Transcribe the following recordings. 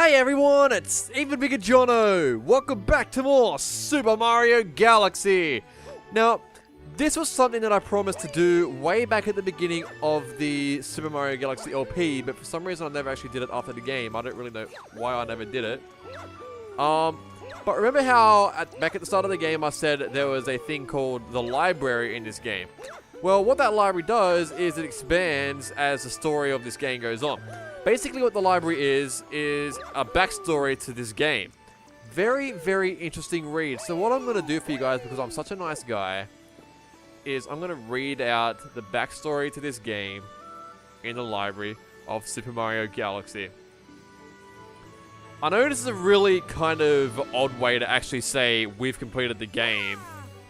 Hey everyone, it's Even Bigger Jono! Welcome back to more Super Mario Galaxy! Now, this was something that I promised to do way back at the beginning of the Super Mario Galaxy LP, but for some reason I never actually did it after the game. I don't really know why I never did it. But remember how back at the start of the game I said there was a thing called the library in this game? Well, what that library does is it expands as the story of this game goes on. Basically what the library is a backstory to this game. Very, very interesting read. So what I'm going to do for you guys, because I'm such a nice guy, is I'm going to read out the backstory to this game in the library of Super Mario Galaxy. I know this is a really kind of odd way to actually say we've completed the game,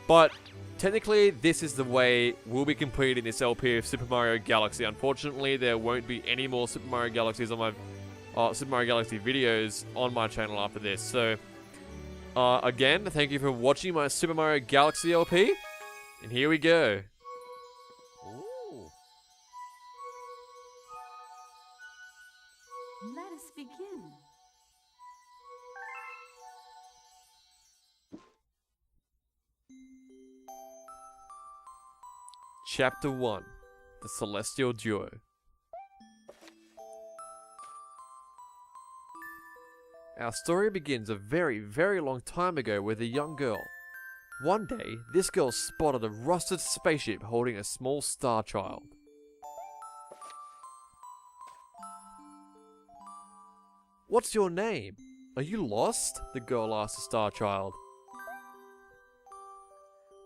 but technically, this is the way we'll be completing this LP of Super Mario Galaxy. Unfortunately, there won't be any more Super Mario Galaxies on my Super Mario Galaxy videos on my channel after this. So, again, thank you for watching my Super Mario Galaxy LP, and here we go. Ooh. Let us begin. Chapter 1, The Celestial Duo. Our story begins a very, very long time ago with a young girl. One day, this girl spotted a rusted spaceship holding a small star child. "What's your name? Are you lost?" the girl asked the star child.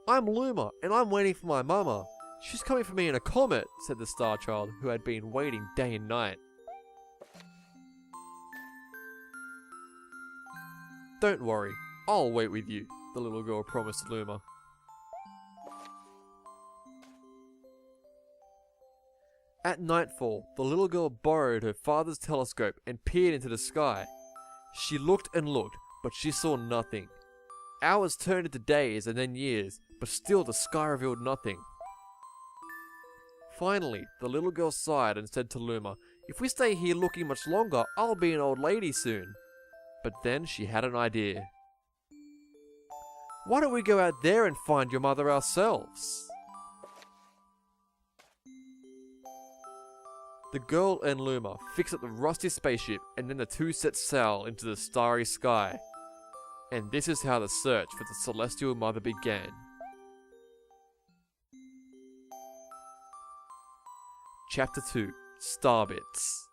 "I'm Luma, and I'm waiting for my mama. She's coming for me in a comet," said the star child, who had been waiting day and night. "Don't worry, I'll wait with you," the little girl promised Luma. At nightfall, the little girl borrowed her father's telescope and peered into the sky. She looked and looked, but she saw nothing. Hours turned into days and then years, but still the sky revealed nothing. Finally, the little girl sighed and said to Luma, "If we stay here looking much longer, I'll be an old lady soon." But then she had an idea. "Why don't we go out there and find your mother ourselves?" The girl and Luma fixed up the rusty spaceship, and then the two set sail into the starry sky. And this is how the search for the Celestial Mother began. Chapter 2, Starbits.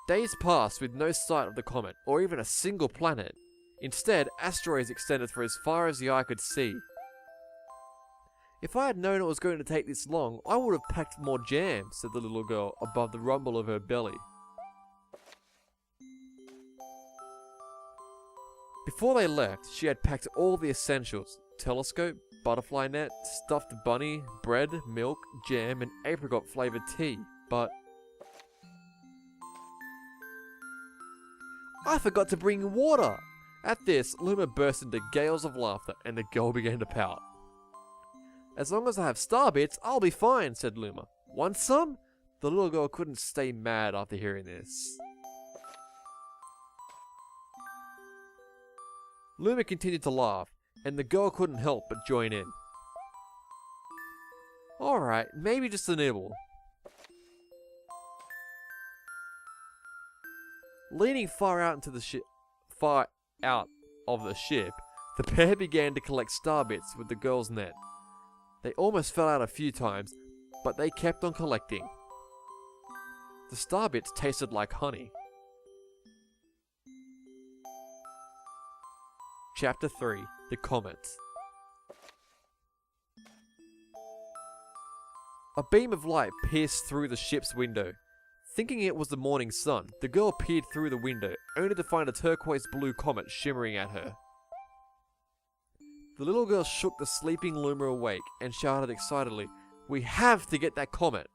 Days passed with no sight of the comet, or even a single planet. Instead, asteroids extended for as far as the eye could see. "If I had known it was going to take this long, I would have packed more jam," said the little girl above the rumble of her belly. Before they left, she had packed all the essentials: telescope, butterfly net, stuffed bunny, bread, milk, jam, and apricot flavored tea. But "I forgot to bring water!" At this, Luma burst into gales of laughter, and the girl began to pout. "As long as I have Starbits, I'll be fine," said Luma. "Want some?" The little girl couldn't stay mad after hearing this. Luma continued to laugh, and the girl couldn't help but join in. "Alright, maybe just a nibble." Leaning far out of the ship, the pair began to collect Starbits with the girl's net. They almost fell out a few times, but they kept on collecting. The Starbits tasted like honey. Chapter 3, The Comets. A beam of light pierced through the ship's window. Thinking it was the morning sun, the girl peered through the window, only to find a turquoise blue comet shimmering at her. The little girl shook the sleeping Luma awake and shouted excitedly, "We have to get that comet!"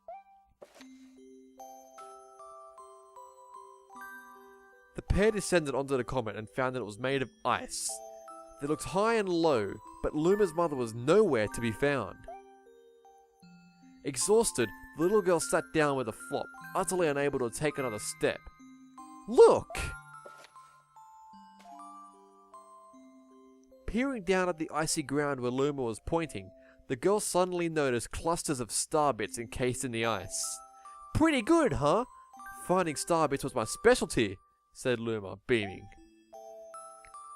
The pair descended onto the comet and found that it was made of ice. They looked high and low, but Luma's mother was nowhere to be found. Exhausted, the little girl sat down with a flop utterly unable to take another step. Look! Peering down at the icy ground where Luma was pointing, the girl suddenly noticed clusters of star bits encased in the ice. Pretty good, huh? Finding star bits was my specialty, said Luma, beaming.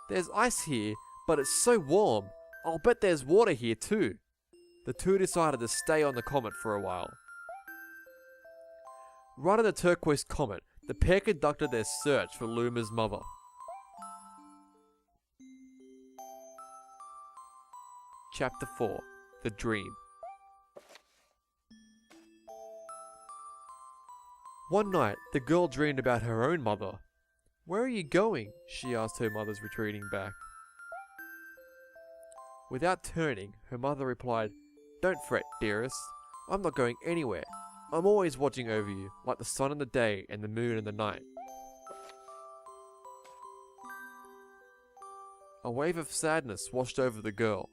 There's ice here, but it's so warm. I'll bet there's water here too. The two decided to stay on the comet for a while. Right at the turquoise comet, the pair conducted their search for Luma's mother. Chapter 4. The Dream. One night, the girl dreamed about her own mother. Where are you going? She asked her mother's retreating back. Without turning, her mother replied, Don't fret, dearest. I'm not going anywhere. I'm always watching over you, like the sun in the day and the moon in the night. A wave of sadness washed over the girl.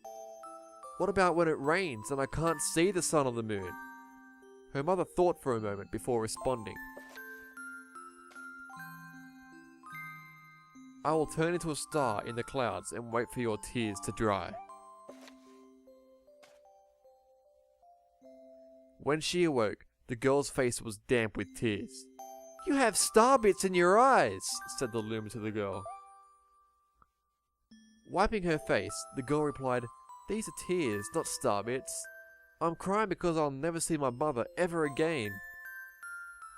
What about when it rains and I can't see the sun or the moon? Her mother thought for a moment before responding. I will turn into a star in the clouds and wait for your tears to dry. When she awoke, the girl's face was damp with tears. You have star bits in your eyes, said the Luma to the girl. Wiping her face, the girl replied, These are tears, not star bits. I'm crying because I'll never see my mother ever again.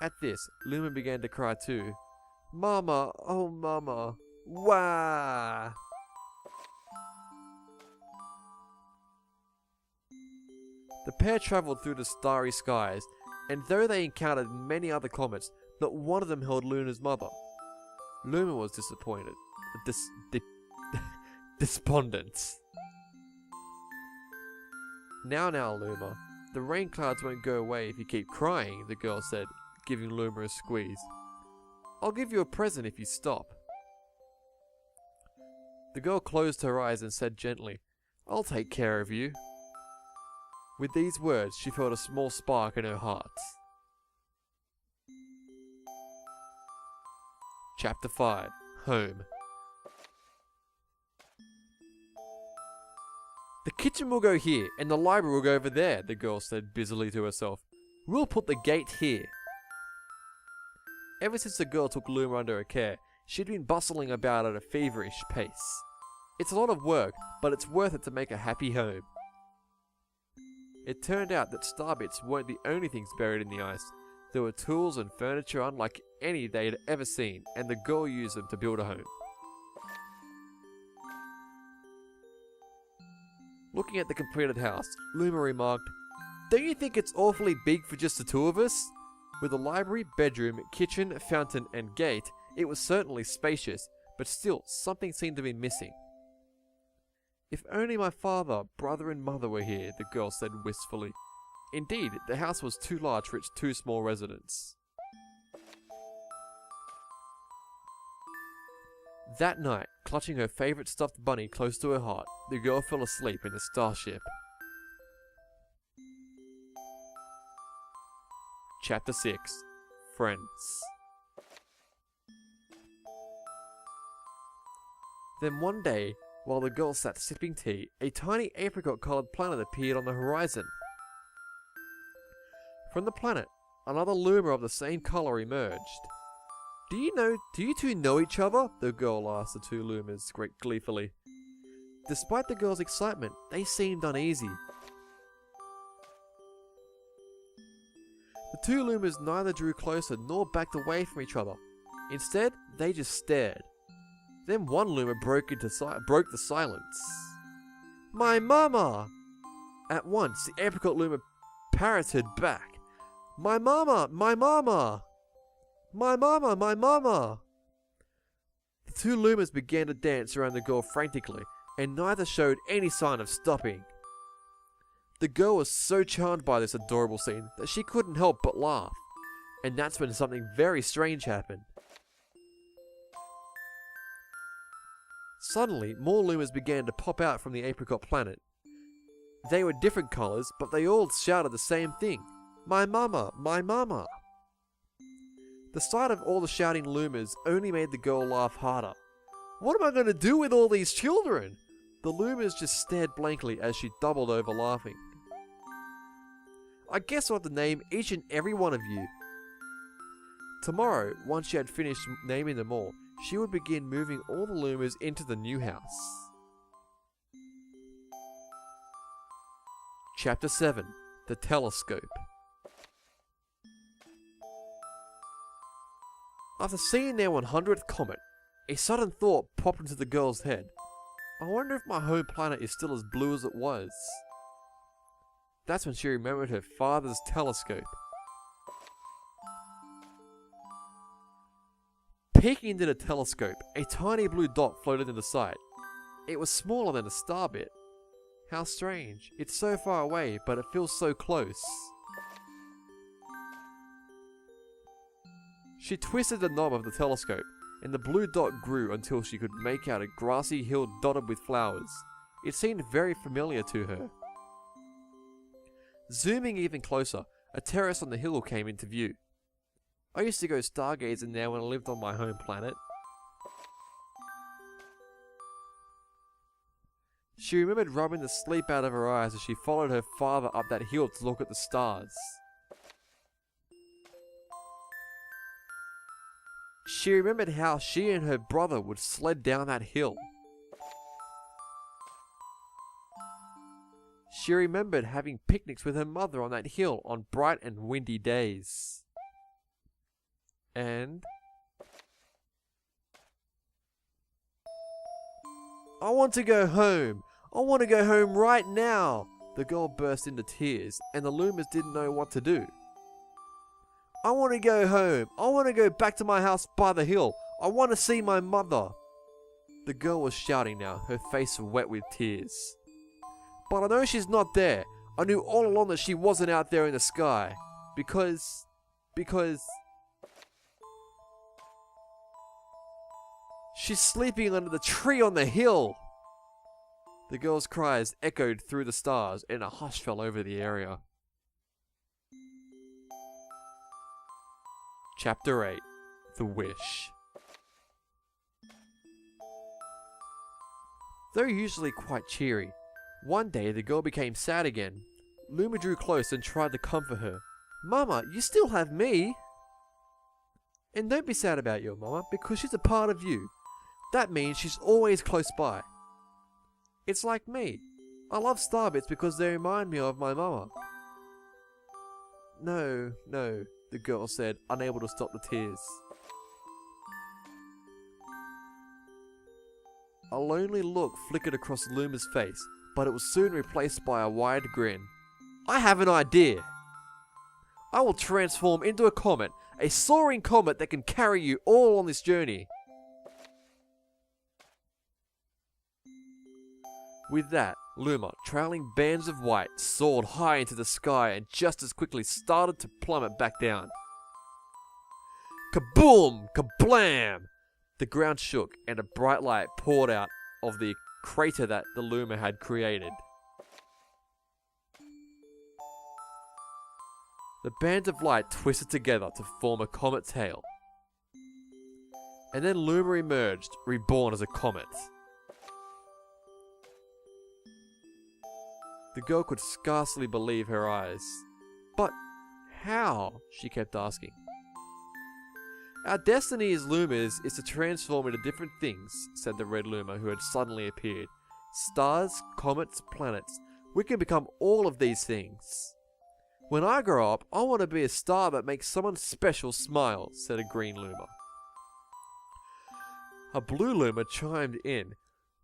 At this, Luma began to cry too. Mama, oh mama, wah! The pair travelled through the starry skies, and though they encountered many other comets, not one of them held Luna's mother. Luma was disappointed. Despondent. Now, Luma. The rain clouds won't go away if you keep crying, the girl said, giving Luma a squeeze. I'll give you a present if you stop. The girl closed her eyes and said gently, I'll take care of you. With these words, she felt a small spark in her heart. Chapter 5. Home. The kitchen will go here, and the library will go over there, the girl said busily to herself. We'll put the gate here. Ever since the girl took Luma under her care, she'd been bustling about at a feverish pace. It's a lot of work, but it's worth it to make a happy home. It turned out that starbits weren't the only things buried in the ice. There were tools and furniture unlike any they'd ever seen, and the girl used them to build a home. Looking at the completed house, Luma remarked, Don't you think it's awfully big for just the two of us? With a library, bedroom, kitchen, fountain, and gate, it was certainly spacious, but still something seemed to be missing. If only my father, brother, and mother were here, the girl said wistfully. Indeed, the house was too large for its two small residents. That night, clutching her favorite stuffed bunny close to her heart, the girl fell asleep in the starship. Chapter 6. Friends. Then one day, while the girl sat sipping tea, a tiny apricot-coloured planet appeared on the horizon. From the planet, another Luma of the same colour emerged. Do you two know each other? The girl asked the two Lumas gleefully. Despite the girl's excitement, they seemed uneasy. The two Lumas neither drew closer nor backed away from each other. Instead, they just stared. Then one Luma broke the silence. My mama! At once, the apricot Luma parroted back. My mama! My mama! My mama! My mama! The two Lumas began to dance around the girl frantically, and neither showed any sign of stopping. The girl was so charmed by this adorable scene that she couldn't help but laugh. And that's when something very strange happened. Suddenly, more Lumas began to pop out from the apricot planet. They were different colours, but they all shouted the same thing. My mama! My mama! The sight of all the shouting Lumas only made the girl laugh harder. What am I going to do with all these children? The Lumas just stared blankly as she doubled over laughing. I guess I'll have to name each and every one of you. Tomorrow, once she had finished naming them all, she would begin moving all the Lumas into the new house. Chapter 7. The Telescope. After seeing their 100th comet, a sudden thought popped into the girl's head. I wonder if my home planet is still as blue as it was. That's when she remembered her father's telescope. Peeking into the telescope, a tiny blue dot floated into sight. It was smaller than a star bit. How strange. It's so far away, but it feels so close. She twisted the knob of the telescope, and the blue dot grew until she could make out a grassy hill dotted with flowers. It seemed very familiar to her. Zooming even closer, a terrace on the hill came into view. I used to go stargazing there when I lived on my home planet. She remembered rubbing the sleep out of her eyes as she followed her father up that hill to look at the stars. She remembered how she and her brother would sled down that hill. She remembered having picnics with her mother on that hill on bright and windy days. And I want to go home. I want to go home right now. The girl burst into tears, and the Lumas didn't know what to do. I want to go home. I want to go back to my house by the hill. I want to see my mother. The girl was shouting now, her face wet with tears. But I know she's not there. I knew all along that she wasn't out there in the sky. Because... she's sleeping under the tree on the hill. The girl's cries echoed through the stars, and a hush fell over the area. Chapter 8. The Wish. Though usually quite cheery, one day the girl became sad again. Luma drew close and tried to comfort her. Mama, you still have me. And don't be sad about your mama, because she's a part of you. That means she's always close by. It's like me. I love Starbits because they remind me of my mama. No, the girl said, unable to stop the tears. A lonely look flickered across Luma's face, but it was soon replaced by a wide grin. I have an idea. I will transform into a comet, a soaring comet that can carry you all on this journey. With that, Luma, trailing bands of white, soared high into the sky and just as quickly started to plummet back down. Kaboom! Kablam! The ground shook and a bright light poured out of the crater that the Luma had created. The bands of light twisted together to form a comet tail. And then Luma emerged, reborn as a comet. The girl could scarcely believe her eyes. But how? She kept asking. Our destiny as Lumas is to transform into different things, said the red Luma who had suddenly appeared. Stars, comets, planets. We can become all of these things. When I grow up, I want to be a star that makes someone special smile, said a green Luma. A blue Luma chimed in.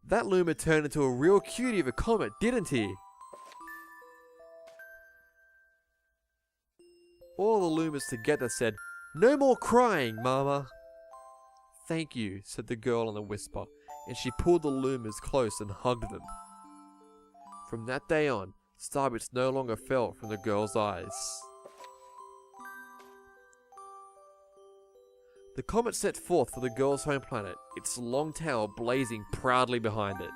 That Luma turned into a real cutie of a comet, didn't he? All the Lumas together said, No more crying, Mama. Thank you, said the girl in a whisper, and she pulled the Lumas close and hugged them. From that day on, Starbits no longer fell from the girl's eyes. The comet set forth for the girl's home planet, its long tail blazing proudly behind it.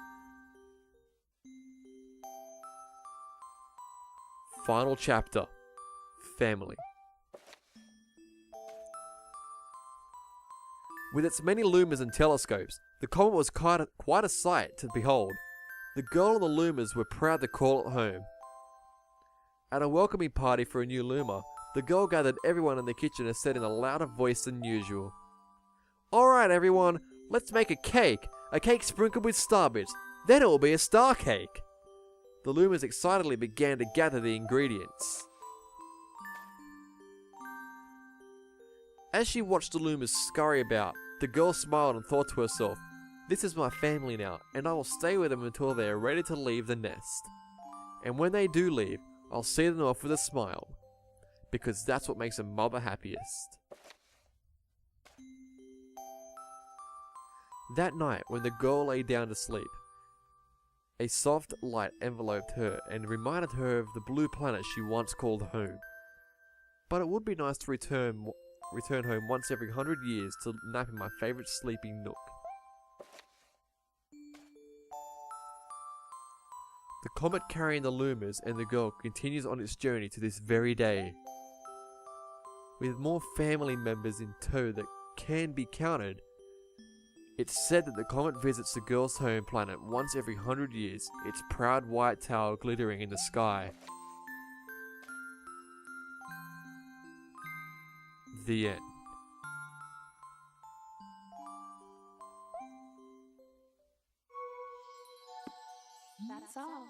Final chapter. Family. With its many lumers and telescopes, the comet was quite a sight to behold. The girl and the lumers were proud to call it home. At a welcoming party for a new loomer, the girl gathered everyone in the kitchen and said in a louder voice than usual, "Alright everyone, let's make a cake sprinkled with star bits, then it will be a star cake." The loomers excitedly began to gather the ingredients. As she watched the loomers scurry about, the girl smiled and thought to herself, "This is my family now, and I will stay with them until they are ready to leave the nest. And when they do leave, I'll see them off with a smile, because that's what makes a mother happiest." That night, when the girl lay down to sleep, a soft light enveloped her and reminded her of the blue planet she once called home. But it would be nice to return home once every 100 years to nap in my favorite sleeping nook. The comet carrying the loomers and the girl continues on its journey to this very day. With more family members in tow that can be counted, it's said that the comet visits the girl's home planet once every 100 years, its proud white tail glittering in the sky. The end. That's all.